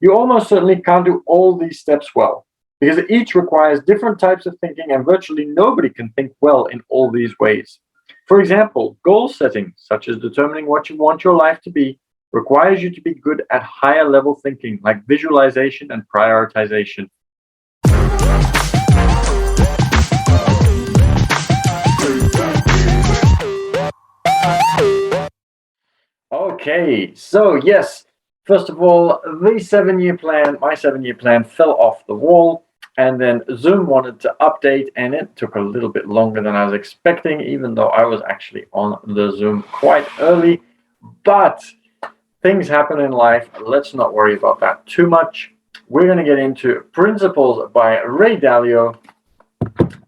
You almost certainly can't do all these steps well, because each requires different types of thinking, and virtually nobody can think well in all these ways. For example, goal setting, such as determining what you want your life to be, requires you to be good at higher level thinking, like visualization and prioritization. Okay, so yes, first of all, my 7-year plan fell off the wall, and then Zoom wanted to update, and it took a little bit longer than I was expecting, even though I was actually on the Zoom quite early. But things happen in life. Let's not worry about that too much. We're going to get into Principles by Ray Dalio,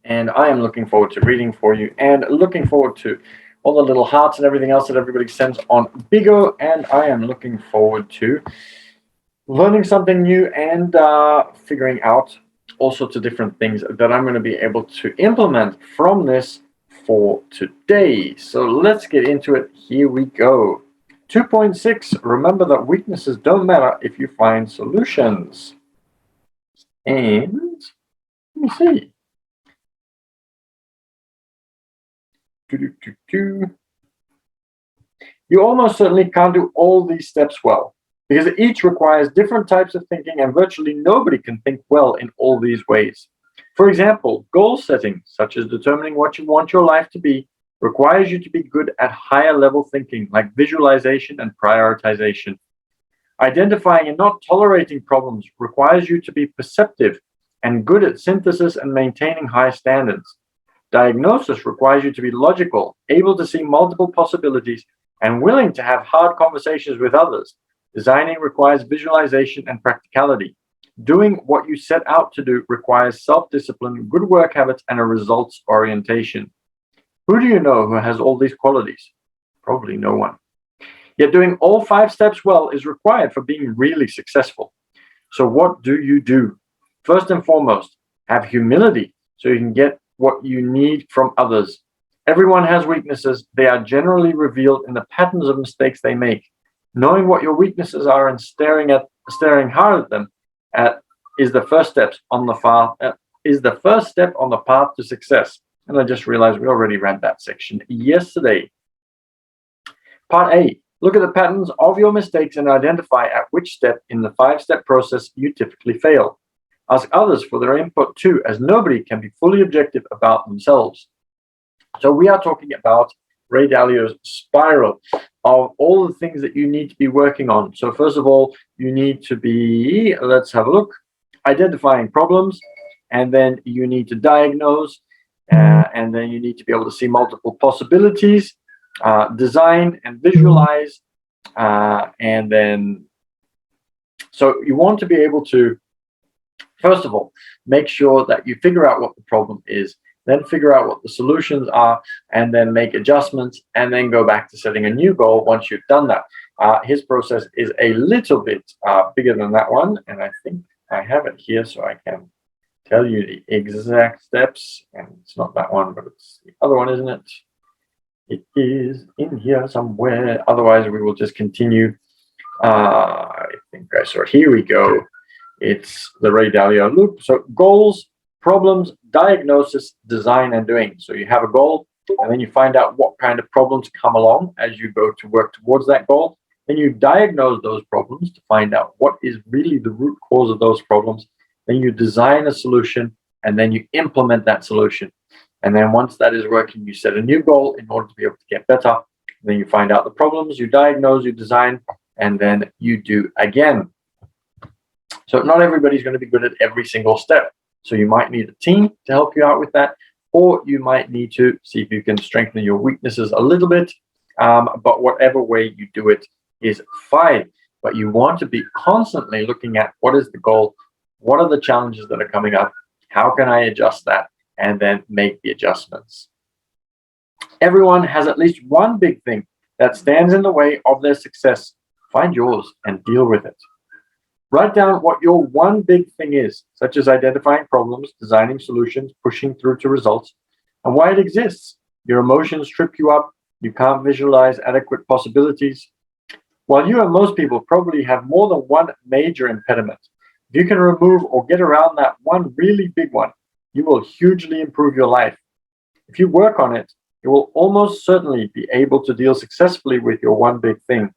and I am looking forward to reading for you and looking forward to all the little hearts and everything else that everybody sends on Bigo, and I am looking forward to learning something new and figuring out all sorts of different things that I'm going to be able to implement from this for today. So let's get into it. Here we go. 2.6, remember that weaknesses don't matter if you find solutions. And let me see. You almost certainly can't do all these steps well, because each requires different types of thinking, and virtually nobody can think well in all these ways. For example, goal setting, such as determining what you want your life to be, requires you to be good at higher level thinking, like visualization and prioritization. Identifying and not tolerating problems requires you to be perceptive and good at synthesis and maintaining high standards. Diagnosis requires you to be logical, able to see multiple possibilities, and willing to have hard conversations with others. Designing requires visualization and practicality. Doing what you set out to do requires self-discipline, good work habits, and a results orientation. Who do you know who has all these qualities? Probably no one. Yet doing all 5 steps well is required for being really successful. So what do you do? First and foremost, have humility so you can get what you need from others. Everyone has weaknesses. They are generally revealed in the patterns of mistakes they make. Knowing what your weaknesses are and staring hard at them is the first step on the path to success. And I just realized we already read that section yesterday. Part A, look at the patterns of your mistakes and identify at which step in the 5-step process you typically fail. Ask others for their input too, as nobody can be fully objective about themselves. So we are talking about Ray Dalio's spiral of all the things that you need to be working on. So first of all, you need to be, let's have a look, identifying problems, and then you need to diagnose, and then you need to be able to see multiple possibilities, design and visualize, and then, so you want to be able to, first of all, make sure that you figure out what the problem is, then figure out what the solutions are, and then make adjustments, and then go back to setting a new goal once you've done that. His process is a little bit bigger than that one, and I think I have it here so I can tell you the exact steps. And it's not that one, but it's the other one, isn't it? It is in here somewhere. Otherwise, we will just continue. I think I saw it. Here we go. It's the Ray Dalio loop. So goals, problems, diagnosis, design, and doing. So you have a goal, and then you find out what kind of problems come along as you go to work towards that goal. Then you diagnose those problems to find out what is really the root cause of those problems. Then you design a solution, and then you implement that solution. And then once that is working, you set a new goal in order to be able to get better. And then you find out the problems, you diagnose, you design, and then you do again. So not everybody's going to be good at every single step. So you might need a team to help you out with that, or you might need to see if you can strengthen your weaknesses a little bit. But whatever way you do it is fine. But you want to be constantly looking at what is the goal, what are the challenges that are coming up, how can I adjust that, and then make the adjustments. Everyone has at least one big thing that stands in the way of their success. Find yours and deal with it. Write down what your one big thing is, such as identifying problems, designing solutions, pushing through to results, and why it exists. Your emotions trip you up. You can't visualize adequate possibilities. While you and most people probably have more than one major impediment, if you can remove or get around that one really big one, you will hugely improve your life. If you work on it, you will almost certainly be able to deal successfully with your one big thing.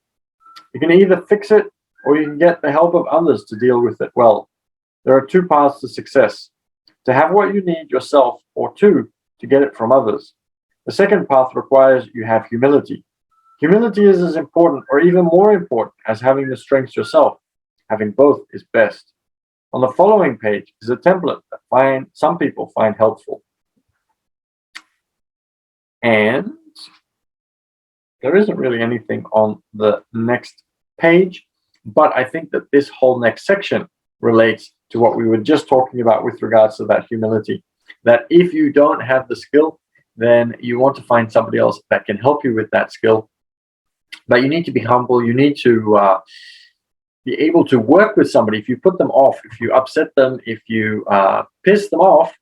You can either fix it or you can get the help of others to deal with it well. There are two paths to success: to have what you need yourself, or two, to get it from others. The second path requires you have humility. Humility is as important or even more important as having the strengths yourself. Having both is best. On the following page is a template that some people find helpful. And there isn't really anything on the next page, but I think that this whole next section relates to what we were just talking about with regards to that humility. That if you don't have the skill, then you want to find somebody else that can help you with that skill. But you need to be humble. You need to be able to work with somebody. If you put them off, if you upset them, if you piss them off,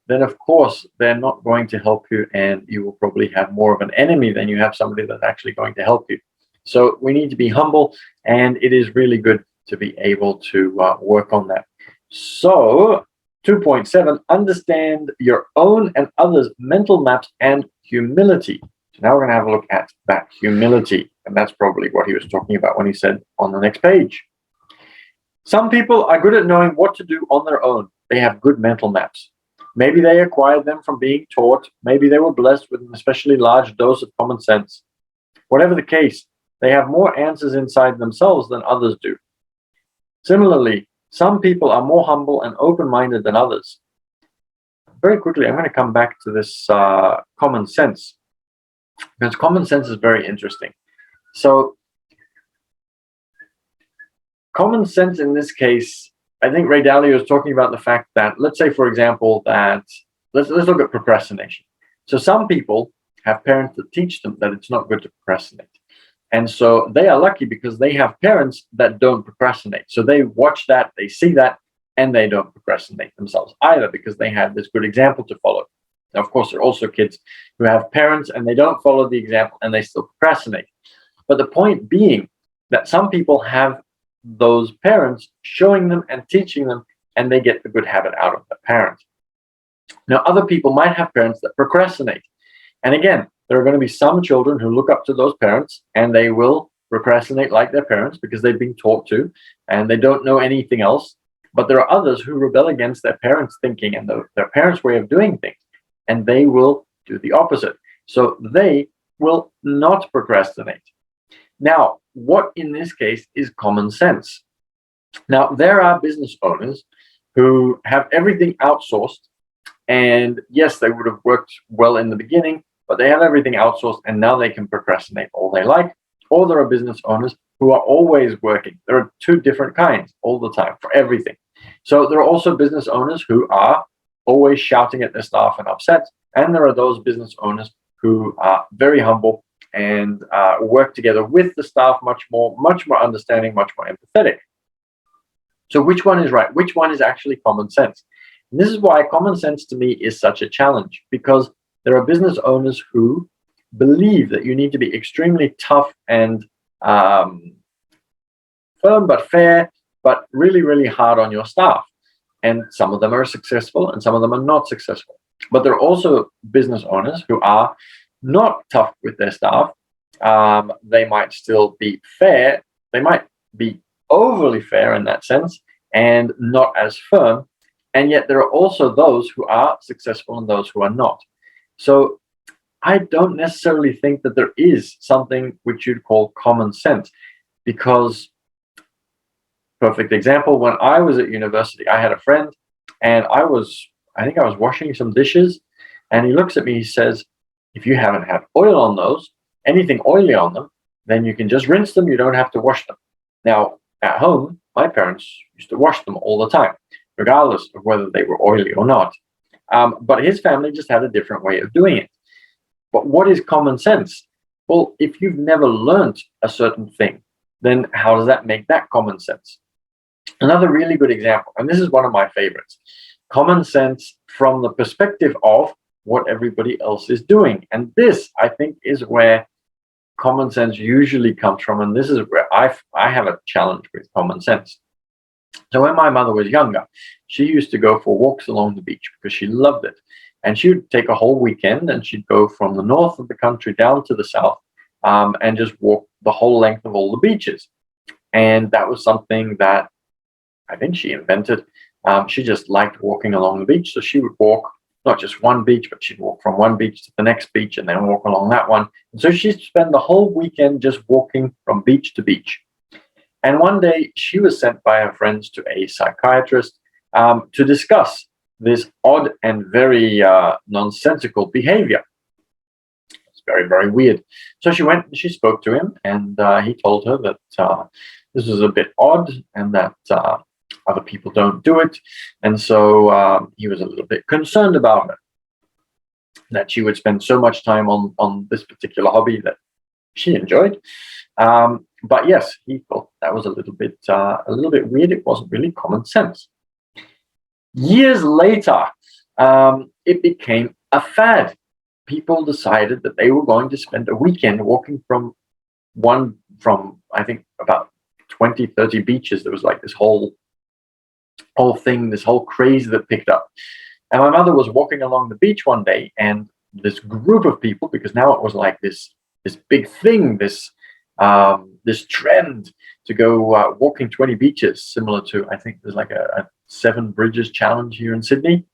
then of course they're not going to help you, and you will probably have more of an enemy than you have somebody that's actually going to help you. So we need to be humble, and it is really good to be able to work on that. So 2.7, understand your own and others' mental maps and humility. So now we're going to have a look at that humility, and that's probably what he was talking about when he said on the next page. Some people are good at knowing what to do on their own. They have good mental maps. Maybe they acquired them from being taught. Maybe they were blessed with an especially large dose of common sense. Whatever the case, they have more answers inside themselves than others do. Similarly, some people are more humble and open-minded than others. Very quickly, I'm going to come back to this common sense, because common sense is very interesting. So, common sense in this case, I think Ray Dalio is talking about the fact that, let's say, for example, that let's look at procrastination. So some people have parents that teach them that it's not good to procrastinate. And so they are lucky because they have parents that don't procrastinate. So they watch that, they see that, and they don't procrastinate themselves either because they have this good example to follow. Now, of course, there are also kids who have parents and they don't follow the example and they still procrastinate. But the point being that some people have those parents showing them and teaching them, and they get the good habit out of the parent. Now, other people might have parents that procrastinate. And again, there are going to be some children who look up to those parents and they will procrastinate like their parents because they've been taught to and they don't know anything else. But there are others who rebel against their parents' thinking and their parents' way of doing things, and they will do the opposite. So they will not procrastinate. Now, what in this case is common sense? Now, there are business owners who have everything outsourced, and yes, they would have worked well in the beginning, but they have everything outsourced and now they can procrastinate all they like. Or there are business owners who are always working. There are two different kinds all the time for everything. So there are also business owners who are always shouting at their staff and upset, and there are those business owners who are very humble and work together with the staff much more understanding, much more empathetic. So which one is right? Which one is actually common sense? And this is why common sense to me is such a challenge, because there are business owners who believe that you need to be extremely tough and firm but fair, but really, really hard on your staff. And some of them are successful and some of them are not successful. But there are also business owners who are not tough with their staff. They might still be fair. They might be overly fair in that sense and not as firm. And yet there are also those who are successful and those who are not. So I don't necessarily think that there is something which you'd call common sense, because, perfect example, when I was at university, I had a friend and I think I was washing some dishes, and he looks at me, he says, if you haven't had oil on those, anything oily on them, then you can just rinse them, you don't have to wash them. Now, at home, my parents used to wash them all the time, regardless of whether they were oily or not. But his family just had a different way of doing it. But what is common sense? Well, if you've never learned a certain thing, then how does that make that common sense? Another really good example, and this is one of my favorites, common sense from the perspective of what everybody else is doing. And this, I think, is where common sense usually comes from. And this is where I have a challenge with common sense. So when my mother was younger, she used to go for walks along the beach because she loved it. And she would take a whole weekend and she'd go from the north of the country down to the south, and just walk the whole length of all the beaches. And that was something that I think she invented. She just liked walking along the beach. So she would walk not just one beach, but she'd walk from one beach to the next beach and then walk along that one. And so she'd spend the whole weekend just walking from beach to beach. And one day she was sent by her friends to a psychiatrist, to discuss this odd and very nonsensical behavior. It's very, very weird. So she went and she spoke to him, and he told her that this was a bit odd and that other people don't do it. And so he was a little bit concerned about her, that she would spend so much time on this particular hobby that she enjoyed. But yes, he thought that was a little bit weird. It wasn't really common sense. Years later, it became a fad. People decided that they were going to spend a weekend walking from I think about 20, 30 beaches. There was like this whole thing, this whole craze that picked up. And my mother was walking along the beach one day, and this group of people, because now it was like this big thing, this trend to go walking 20 beaches, similar to, I think there's like a 7 bridges challenge here in Sydney.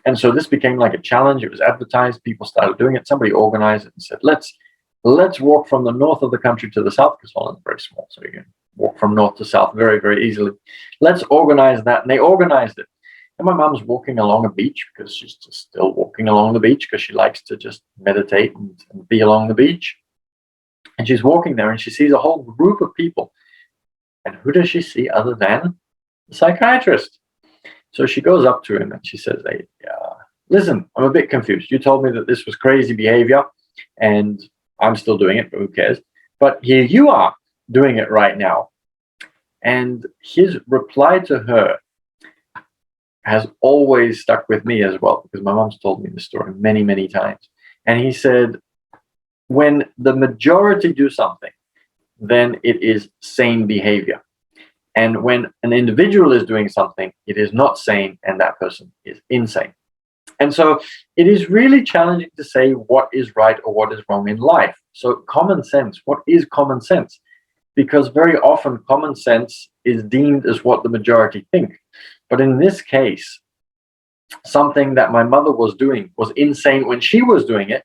And so this became like a challenge. It was advertised. People started doing it. Somebody organized it and said, let's walk from the north of the country to the south, because Holland's very small. So you can walk from north to south very, very easily. Let's organize that. And they organized it. And my mom's walking along a beach because she's just still walking along the beach because she likes to just meditate and be along the beach. And she's walking there and she sees a whole group of people. And who does she see other than the psychiatrist? So she goes up to him and she says, hey, listen, I'm a bit confused. You told me that this was crazy behavior and I'm still doing it, but who cares? But here you are doing it right now. And his reply to her has always stuck with me as well, because my mom's told me this story many, many times. And he said, when the majority do something, then it is sane behavior. And when an individual is doing something, it is not sane, and that person is insane. And so it is really challenging to say what is right or what is wrong in life. So common sense, what is common sense? Because very often common sense is deemed as what the majority think. But in this case, something that my mother was doing was insane when she was doing it.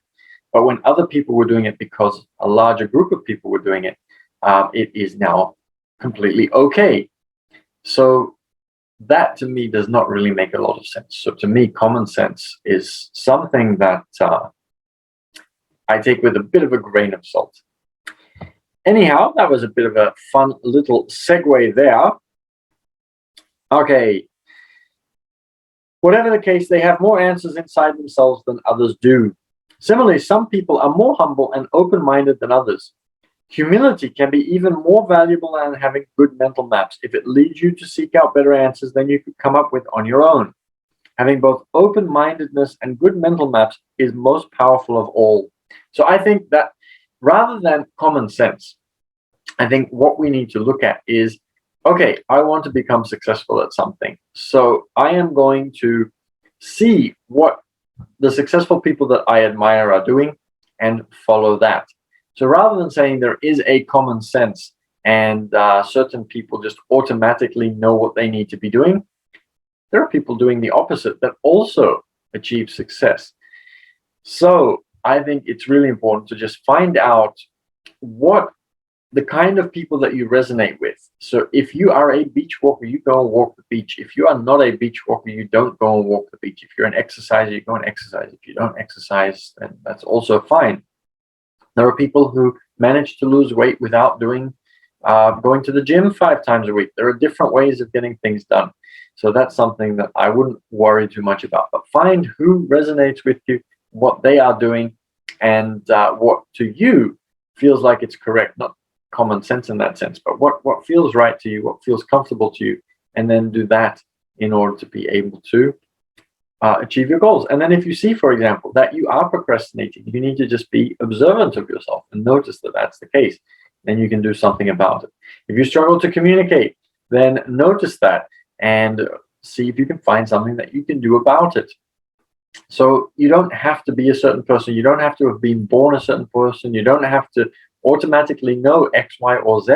But when other people were doing it, because a larger group of people were doing it, it is now completely okay. So that to me does not really make a lot of sense. So to me, common sense is something that I take with a bit of a grain of salt. Anyhow, that was a bit of a fun little segue there. Okay. Whatever the case, they have more answers inside themselves than others do. Similarly, some people are more humble and open-minded than others. Humility can be even more valuable than having good mental maps if it leads you to seek out better answers than you could come up with on your own. Having both open-mindedness and good mental maps is most powerful of all. So I think that rather than common sense, I think what we need to look at is, okay, I want to become successful at something. So I am going to see what the successful people that I admire are doing and follow that. So rather than saying there is a common sense and certain people just automatically know what they need to be doing, there are people doing the opposite that also achieve success. So I think it's really important to just find out what the kind of people that you resonate with. So if you are a beach walker, you go and walk the beach. If you are not a beach walker, you don't go and walk the beach. If you're an exerciser, you go and exercise. If you don't exercise, then that's also fine. There are people who manage to lose weight without going to the gym 5 times a week. There are different ways of getting things done. So that's something that I wouldn't worry too much about. But find who resonates with you, what they are doing, and what to you feels like it's correct. Not common sense in that sense, but what feels right to you, what feels comfortable to you, and then do that in order to be able to achieve your goals. And then if you see, for example, that you are procrastinating, you need to just be observant of yourself and notice that that's the case. then you can do something about it. If you struggle to communicate, then notice that and see if you can find something that you can do about it. So you don't have to be a certain person. You don't have to have been born a certain person. You don't have to automatically know X, Y, or Z.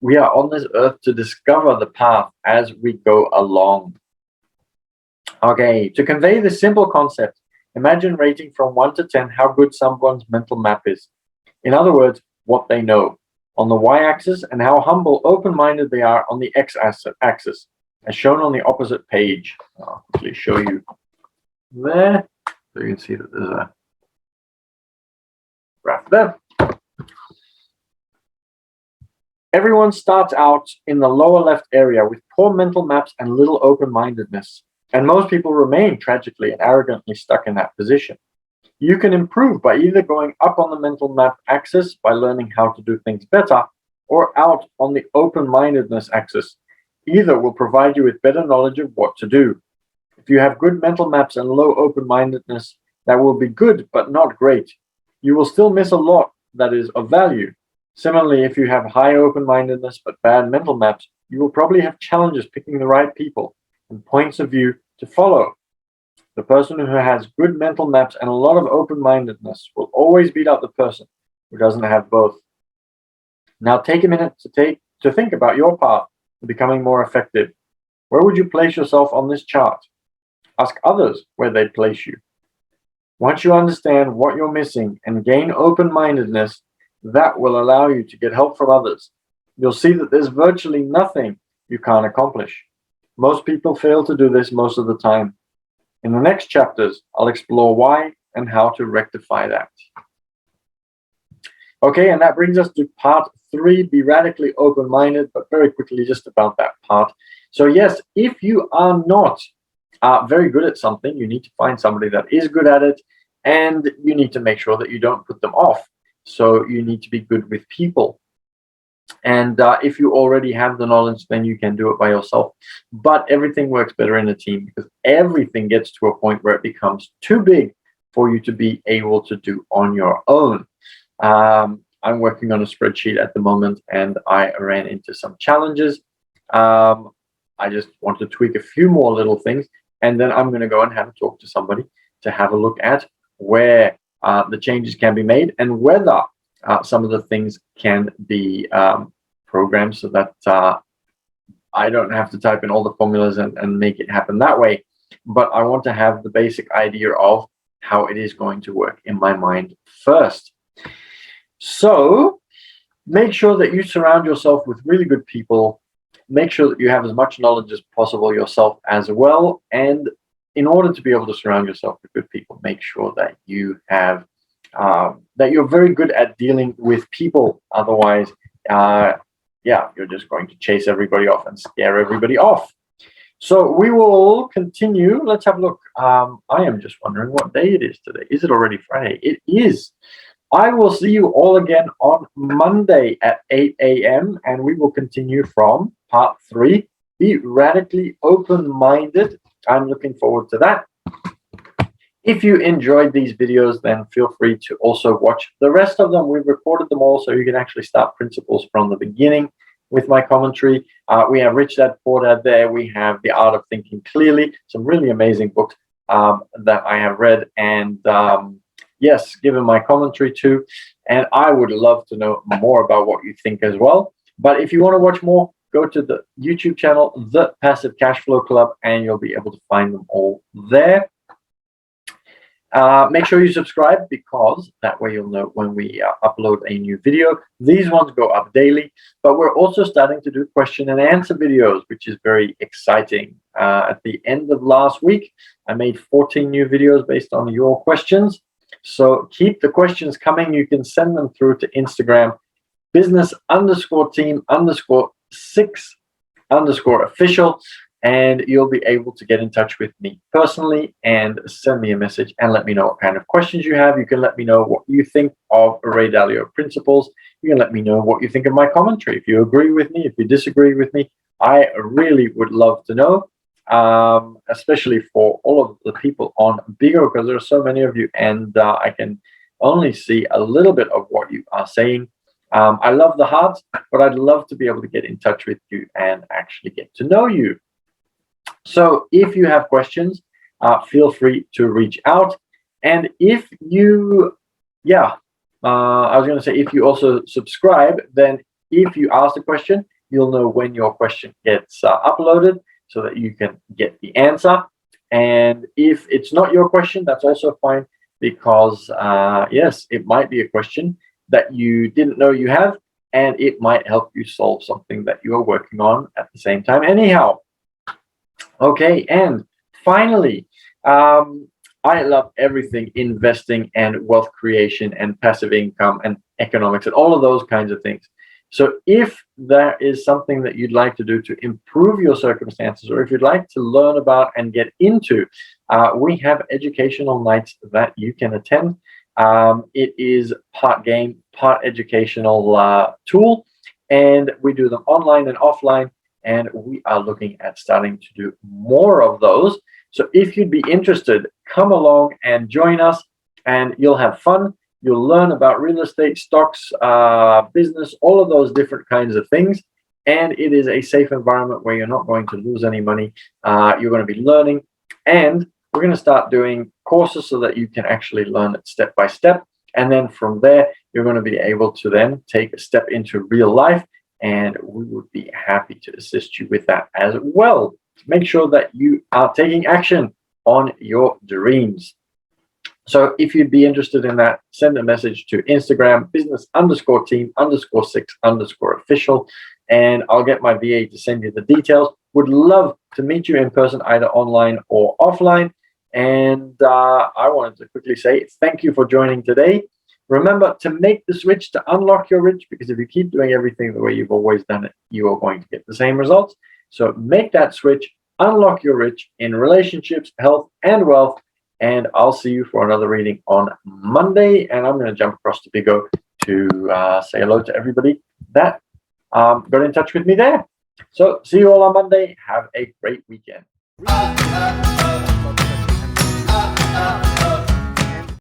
We are on this earth to discover the path as we go along. Okay, to convey this simple concept, imagine rating from 1 to 10 how good someone's mental map is. In other words, what they know on the y-axis and how humble, open-minded they are on the x-axis, as shown on the opposite page. I'll quickly show you there, so you can see that there's a graph there. Everyone starts out in the lower left area with poor mental maps and little open-mindedness, and most people remain tragically and arrogantly stuck in that position. You can improve by either going up on the mental map axis by learning how to do things better, or out on the open-mindedness axis. Either will provide you with better knowledge of what to do. If you have good mental maps and low open-mindedness, that will be good but not great. You will still miss a lot that is of value. Similarly, if you have high open-mindedness but bad mental maps, you will probably have challenges picking the right people and points of view to follow. The person who has good mental maps and a lot of open-mindedness will always beat out the person who doesn't have both. Now take a minute to think about your path to becoming more effective. Where would you place yourself on this chart? Ask others where they'd place you. Once you understand what you're missing and gain open-mindedness, that will allow you to get help from others. You'll see that there's virtually nothing you can't accomplish. Most people fail to do this most of the time. In the next chapters, I'll explore why and how to rectify that. Okay, and that brings us to part 3, be radically open-minded, but very quickly just about that part. So yes, if you are not very good at something, you need to find somebody that is good at it, and you need to make sure that you don't put them off. So you need to be good with people. And if you already have the knowledge, then you can do it by yourself. But everything works better in a team because everything gets to a point where it becomes too big for you to be able to do on your own. I'm working on a spreadsheet at the moment, and I ran into some challenges. I just want to tweak a few more little things, and then I'm going to go and have a talk to somebody to have a look at where the changes can be made and whether some of the things can be programmed so that I don't have to type in all the formulas and make it happen that way. But I want to have the basic idea of how it is going to work in my mind first. So make sure that you surround yourself with really good people. Make sure that you have as much knowledge as possible yourself as well. And in order to be able to surround yourself with good people, make sure that you have that you're very good at dealing with people. Otherwise, you're just going to chase everybody off and scare everybody off. So we will continue. Let's have a look. I am just wondering what day it is today. Is it already Friday? It is. I will see you all again on Monday at 8 a.m. and we will continue from part 3. Be radically open-minded. I'm looking forward to that. If you enjoyed these videos, then feel free to also watch the rest of them. We've recorded them all, so you can actually start principles from the beginning with my commentary. We have Rich Dad Poor Dad there. We have The Art of Thinking Clearly, some really amazing books that I have read and, yes, given my commentary to. And I would love to know more about what you think as well. But if you want to watch more, go to the YouTube channel, The Passive Cashflow Club, and you'll be able to find them all there. Make sure you subscribe because that way you'll know when we upload a new video. These ones go up daily, but we're also starting to do question and answer videos, which is very exciting. At the end of last week, I made 14 new videos based on your questions. So keep the questions coming. You can send them through to Instagram, business_team_6_official. And you'll be able to get in touch with me personally and send me a message and let me know what kind of questions you have. You can let me know what you think of Ray Dalio principles. You can let me know what you think of my commentary. If you agree with me, if you disagree with me, I really would love to know, especially for all of the people on Bigo, because there are so many of you and I can only see a little bit of what you are saying. I love the hearts, but I'd love to be able to get in touch with you and actually get to know you. So if you have questions, feel free to reach out. And if you, I was going to say, if you also subscribe, then if you ask a question, you'll know when your question gets uploaded so that you can get the answer. And if it's not your question, that's also fine, because yes, it might be a question that you didn't know you have, and it might help you solve something that you are working on at the same time anyhow. Okay, and finally, I love everything investing and wealth creation and passive income and economics and all of those kinds of things. So if there is something that you'd like to do to improve your circumstances, or if you'd like to learn about and get into, we have educational nights that you can attend. It is part game, part educational tool, and we do them online and offline, and we are looking at starting to do more of those. So if you'd be interested, come along and join us, and you'll have fun. You'll learn about real estate, stocks, business, all of those different kinds of things. And it is a safe environment where you're not going to lose any money. You're going to be learning, and we're going to start doing courses so that you can actually learn it step by step. And then from there, you're going to be able to then take a step into real life. And we would be happy to assist you with that as well. Make sure that you are taking action on your dreams. So if you'd be interested in that, send a message to Instagram, business_team_6_official, and I'll get my VA to send you the details. Would love to meet you in person, either online or offline. And I wanted to quickly say thank you for joining today. Remember to make the switch to unlock your rich, because if you keep doing everything the way you've always done it, you are going to get the same results. So make that switch, unlock your rich in relationships, health, and wealth. And I'll see you for another reading on Monday. And I'm going to jump across to Bigo to say hello to everybody that got in touch with me there. So see you all on Monday. Have a great weekend.